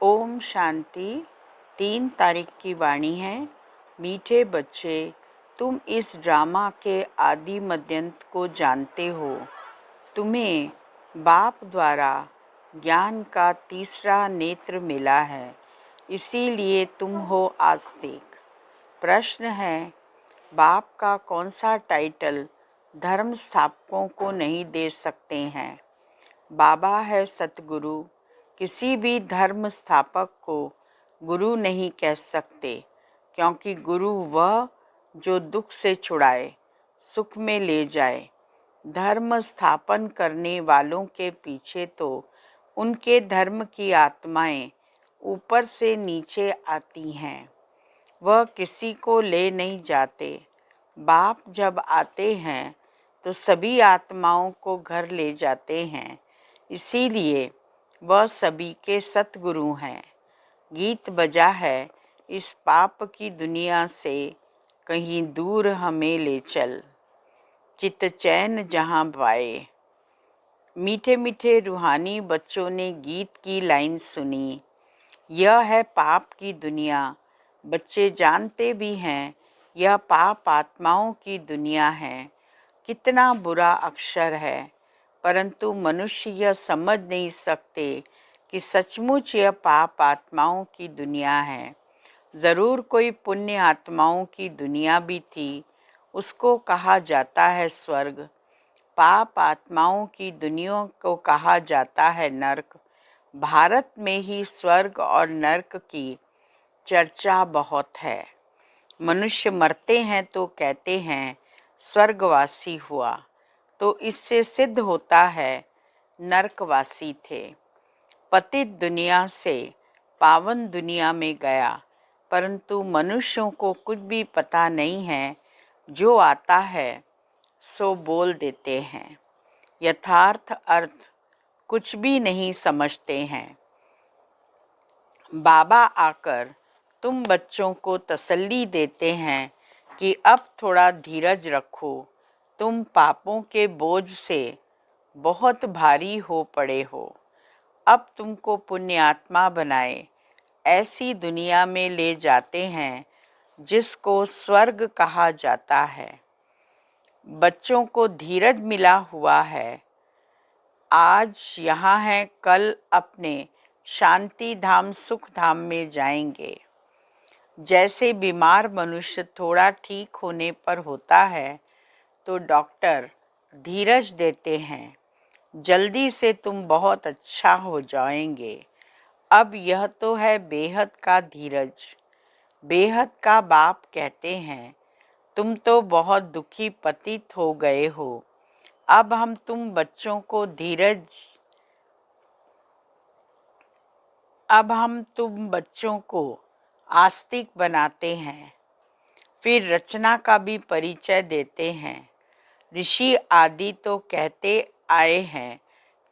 ओम शांति। 3 तारीख की वाणी है। मीठे बच्चे, तुम इस ड्रामा के आदि मध्यंत को जानते हो। तुम्हें बाप द्वारा ज्ञान का तीसरा नेत्र मिला है, इसीलिए तुम हो आस्तिक। प्रश्न है, बाप का कौन सा टाइटल धर्म स्थापकों को नहीं दे सकते हैं? बाबा है सतगुरु। किसी भी धर्म स्थापक को गुरु नहीं कह सकते, क्योंकि गुरु वह जो दुख से छुड़ाए, सुख में ले जाए। धर्म स्थापन करने वालों के पीछे तो उनके धर्म की आत्माएं ऊपर से नीचे आती हैं, वह किसी को ले नहीं जाते। बाप जब आते हैं तो सभी आत्माओं को घर ले जाते हैं, इसीलिए वह सभी के सतगुरु हैं। गीत बजा है, इस पाप की दुनिया से कहीं दूर हमें ले चल, चित चैन जहाँ पाए। मीठे मीठे रूहानी बच्चों ने गीत की लाइन सुनी, यह है पाप की दुनिया। बच्चे जानते भी हैं यह पाप आत्माओं की दुनिया है। कितना बुरा अक्षर है, परंतु मनुष्य यह समझ नहीं सकते कि सचमुच यह पाप आत्माओं की दुनिया है। ज़रूर कोई पुण्य आत्माओं की दुनिया भी थी, उसको कहा जाता है स्वर्ग। पाप आत्माओं की दुनिया को कहा जाता है नरक। भारत में ही स्वर्ग और नरक की चर्चा बहुत है। मनुष्य मरते हैं तो कहते हैं स्वर्गवासी हुआ, तो इससे सिद्ध होता है नरकवासी थे। पतित दुनिया से पावन दुनिया में गया, परंतु मनुष्यों को कुछ भी पता नहीं है। जो आता है सो बोल देते हैं, यथार्थ अर्थ कुछ भी नहीं समझते हैं। बाबा आकर तुम बच्चों को तसल्ली देते हैं कि अब थोड़ा धीरज रखो, तुम पापों के बोझ से बहुत भारी हो पड़े हो। अब तुमको पुण्यात्मा बनाए ऐसी दुनिया में ले जाते हैं जिसको स्वर्ग कहा जाता है। बच्चों को धीरज मिला हुआ है। आज यहाँ हैं, कल अपने शांति धाम सुख धाम में जाएंगे। जैसे बीमार मनुष्य थोड़ा ठीक होने पर होता है तो डॉक्टर धीरज देते हैं, जल्दी से तुम बहुत अच्छा हो जाएंगे। अब यह तो है बेहद का धीरज। बेहद का बाप कहते हैं, तुम तो बहुत दुखी पतित हो गए हो। अब हम तुम बच्चों को आस्तिक बनाते हैं, फिर रचना का भी परिचय देते हैं। ऋषि आदि तो कहते आए हैं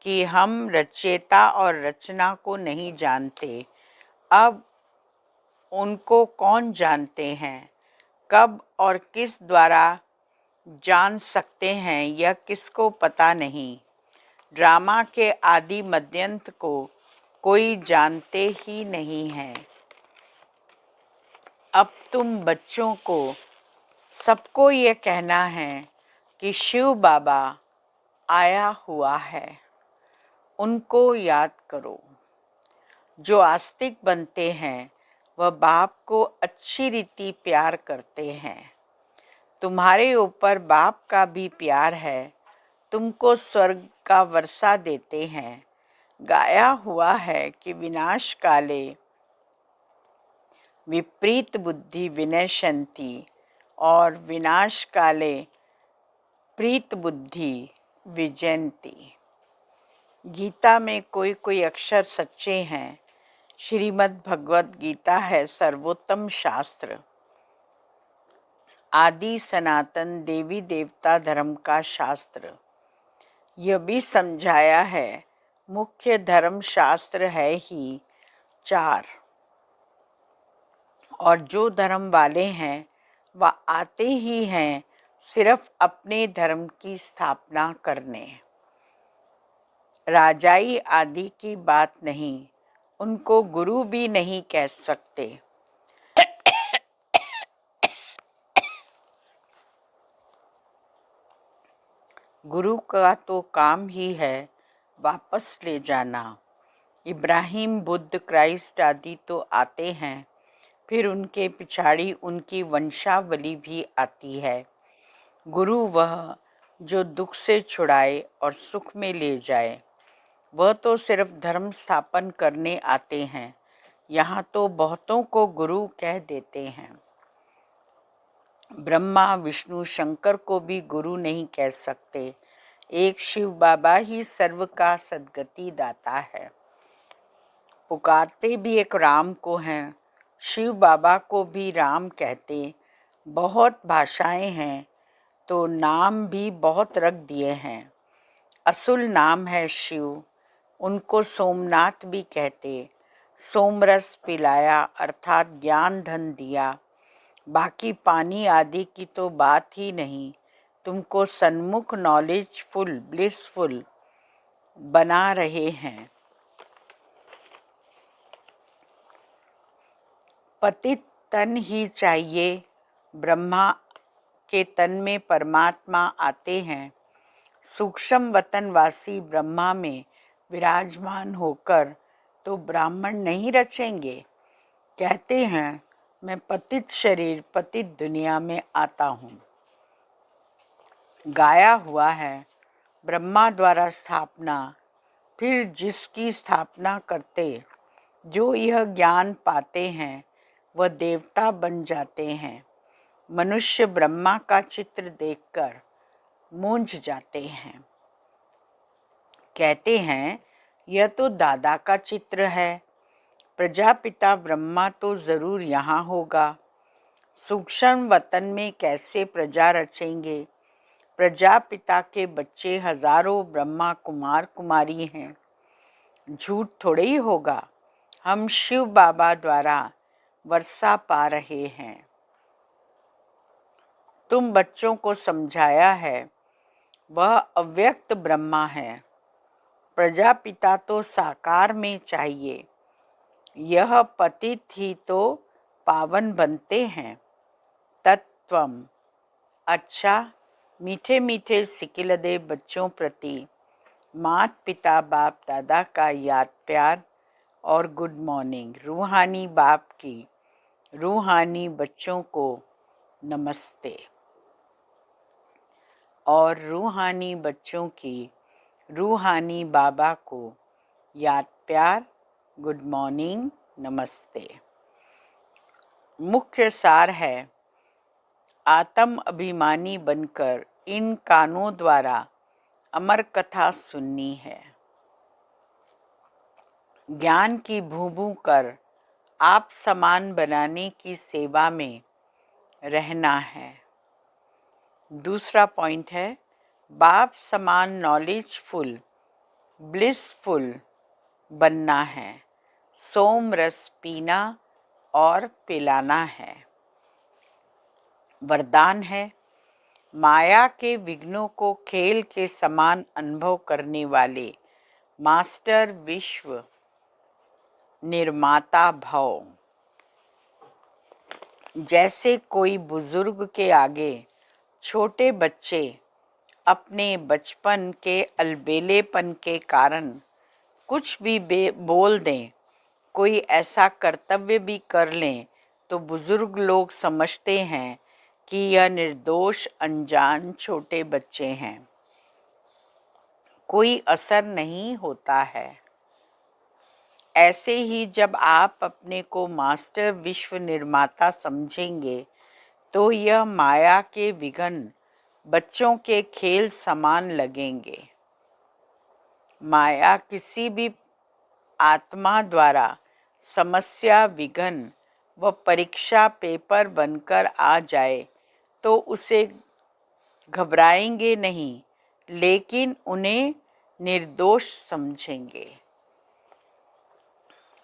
कि हम रचयिता और रचना को नहीं जानते। अब उनको कौन जानते हैं? कब और किस द्वारा जान सकते हैं, यह किसको पता नहीं। ड्रामा के आदि मध्यंत को कोई जानते ही नहीं है। अब तुम बच्चों को सबको ये कहना है कि शिव बाबा आया हुआ है, उनको याद करो। जो आस्तिक बनते हैं वह बाप को अच्छी रीति प्यार करते हैं। तुम्हारे ऊपर बाप का भी प्यार है, तुमको स्वर्ग का वर्षा देते हैं। गाया हुआ है कि विनाश काले विपरीत बुद्धि विनश्यन्ति और विनाश काले प्रीत बुद्धि विजयन्ति। गीता में कोई कोई अक्षर सच्चे हैं। श्रीमद् भगवत गीता है सर्वोत्तम शास्त्र, आदि सनातन देवी देवता धर्म का शास्त्र। यह भी समझाया है मुख्य धर्म शास्त्र है ही 4, और जो धर्म वाले हैं वह आते ही हैं सिर्फ अपने धर्म की स्थापना करने। राजाई आदि की बात नहीं, उनको गुरु भी नहीं कह सकते। गुरु का तो काम ही है वापस ले जाना। इब्राहिम, बुद्ध, क्राइस्ट आदि तो आते हैं, फिर उनके पिछाड़ी उनकी वंशावली भी आती है। गुरु वह जो दुख से छुड़ाए और सुख में ले जाए। वह तो सिर्फ धर्म स्थापन करने आते हैं। यहाँ तो बहुतों को गुरु कह देते हैं। ब्रह्मा, विष्णु, शंकर को भी गुरु नहीं कह सकते। एक शिव बाबा ही सर्व का सद्गति दाता है। पुकारते भी एक राम को हैं। शिव बाबा को भी राम कहते। बहुत भाषाएं हैं तो नाम भी बहुत रख दिए हैं। असुल नाम है शिव। उनको सोमनाथ भी कहते। सोमरस पिलाया अर्थात ज्ञान धन दिया। बाकी पानी आदि की तो बात ही नहीं। तुमको सन्मुख नॉलेजफुल, ब्लिसफुल बना रहे हैं। पतित तन ही चाहिए। ब्रह्मा के तन में परमात्मा आते हैं। सूक्ष्म वतनवासी ब्रह्मा में विराजमान होकर तो ब्राह्मण नहीं रचेंगे। कहते हैं मैं पतित शरीर, पतित दुनिया में आता हूँ। गाया हुआ है ब्रह्मा द्वारा स्थापना, फिर जिसकी स्थापना करते जो यह ज्ञान पाते हैं वह देवता बन जाते हैं। मनुष्य ब्रह्मा का चित्र देखकर मूंझ जाते हैं। कहते हैं यह तो दादा का चित्र है। प्रजापिता ब्रह्मा तो जरूर यहाँ होगा। सूक्ष्म वतन में कैसे प्रजा रचेंगे। प्रजापिता के बच्चे हजारों ब्रह्मा कुमार कुमारी हैं। झूठ थोड़े ही होगा। हम शिव बाबा द्वारा वर्षा पा रहे हैं। तुम बच्चों को समझाया है वह अव्यक्त ब्रह्मा है। प्रजापिता तो साकार में चाहिए। यह पतित ही तो पावन बनते हैं। तत्वम। अच्छा, मीठे मीठे सिकिलदे बच्चों प्रति मात पिता बाप दादा का याद प्यार और गुड मॉर्निंग। रूहानी बाप की रूहानी बच्चों को नमस्ते और रूहानी बच्चों की रूहानी बाबा को याद प्यार, गुड मॉर्निंग, नमस्ते। मुख्य सार है आत्म अभिमानी बनकर इन कानों द्वारा अमर कथा सुननी है। ज्ञान की भूभू कर आप समान बनाने की सेवा में रहना है। दूसरा पॉइंट है बाप समान नॉलेजफुल, ब्लिसफुल बनना है। सोम रस पीना और पिलाना है। वरदान है माया के विघ्नों को खेल के समान अनुभव करने वाले मास्टर विश्व निर्माता भव। जैसे कोई बुजुर्ग के आगे छोटे बच्चे अपने बचपन के अलबेलेपन के कारण कुछ भी बोल दें, कोई ऐसा कर्तव्य भी कर लें तो बुजुर्ग लोग समझते हैं कि यह निर्दोष अनजान छोटे बच्चे हैं। कोई असर नहीं होता है। ऐसे ही जब आप अपने को मास्टर विश्व निर्माता समझेंगे तो यह माया के विघ्न बच्चों के खेल समान लगेंगे। माया किसी भी आत्मा द्वारा समस्या, विघ्न व परीक्षा पेपर बनकर आ जाए तो उसे घबराएंगे नहीं, लेकिन उन्हें निर्दोष समझेंगे।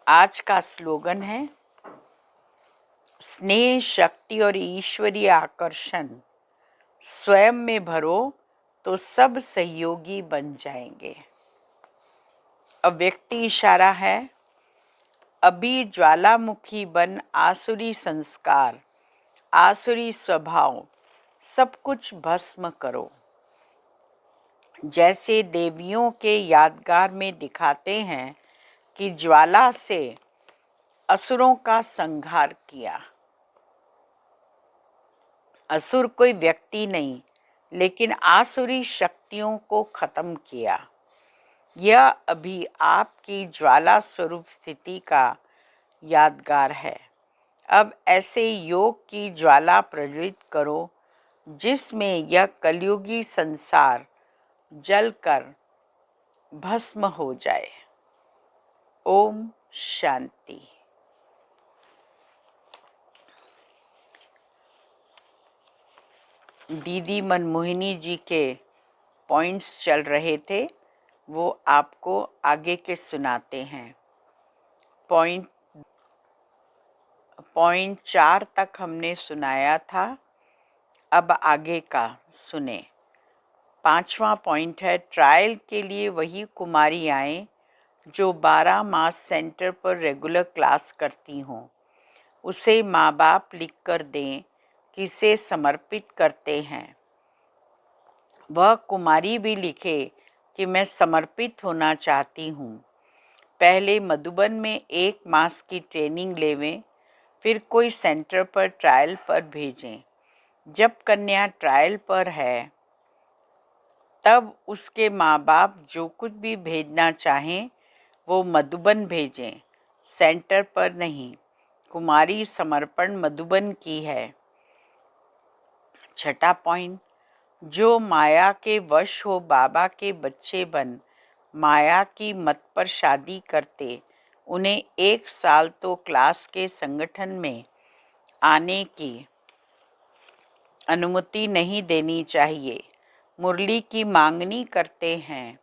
आज का स्लोगन है स्नेह, शक्ति और ईश्वरीय आकर्षण स्वयं में भरो तो सब सहयोगी बन जाएंगे। अव्यक्ति इशारा है अभी ज्वालामुखी बन आसुरी संस्कार, आसुरी स्वभाव सब कुछ भस्म करो। जैसे देवियों के यादगार में दिखाते हैं कि ज्वाला से असुरों का संहार किया। असुर कोई व्यक्ति नहीं, लेकिन आसुरी शक्तियों को खत्म किया। यह अभी आपकी ज्वाला स्वरूप स्थिति का यादगार है। अब ऐसे योग की ज्वाला प्रज्वलित करो जिसमें यह कलयुगी संसार जलकर भस्म हो जाए। ओम शांति। दीदी मनमोहिनी जी के पॉइंट्स चल रहे थे, वो आपको आगे के सुनाते हैं। पॉइंट 4 तक हमने सुनाया था, अब आगे का सुने। 5वां पॉइंट है, ट्रायल के लिए वही कुमारी आए जो 12 मास सेंटर पर रेगुलर क्लास करती हों। उसे माँ बाप लिख कर दें किसे समर्पित करते हैं। वह कुमारी भी लिखे कि मैं समर्पित होना चाहती हूँ। पहले मधुबन में 1 मास की ट्रेनिंग लेवें, फिर कोई सेंटर पर ट्रायल पर भेजें। जब कन्या ट्रायल पर है तब उसके माँ बाप जो कुछ भी भेजना चाहें वो मधुबन भेजें, सेंटर पर नहीं। कुमारी समर्पण मधुबन की है। 6वां पॉइंट, जो माया के वश हो बाबा के बच्चे बन माया की मत पर शादी करते, उन्हें 1 साल तो क्लास के संगठन में आने की अनुमति नहीं देनी चाहिए। मुरली की मांगनी करते हैं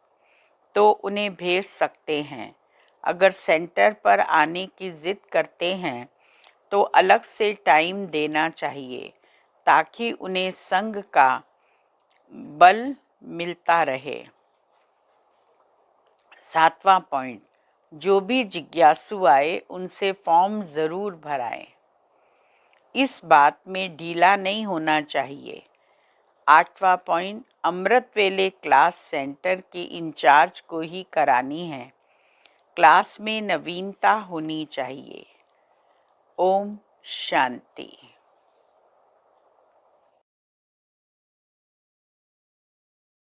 तो उन्हें भेज सकते हैं। अगर सेंटर पर आने की जिद करते हैं तो अलग से टाइम देना चाहिए ताकि उन्हें संघ का बल मिलता रहे। 7वां पॉइंट, जो भी जिज्ञासु आए उनसे फॉर्म ज़रूर भराएं। इस बात में ढीला नहीं होना चाहिए। 8वां पॉइंट, अमृत वेले क्लास सेंटर की इंचार्ज को ही करानी है। क्लास में नवीनता होनी चाहिए। ओम शांति।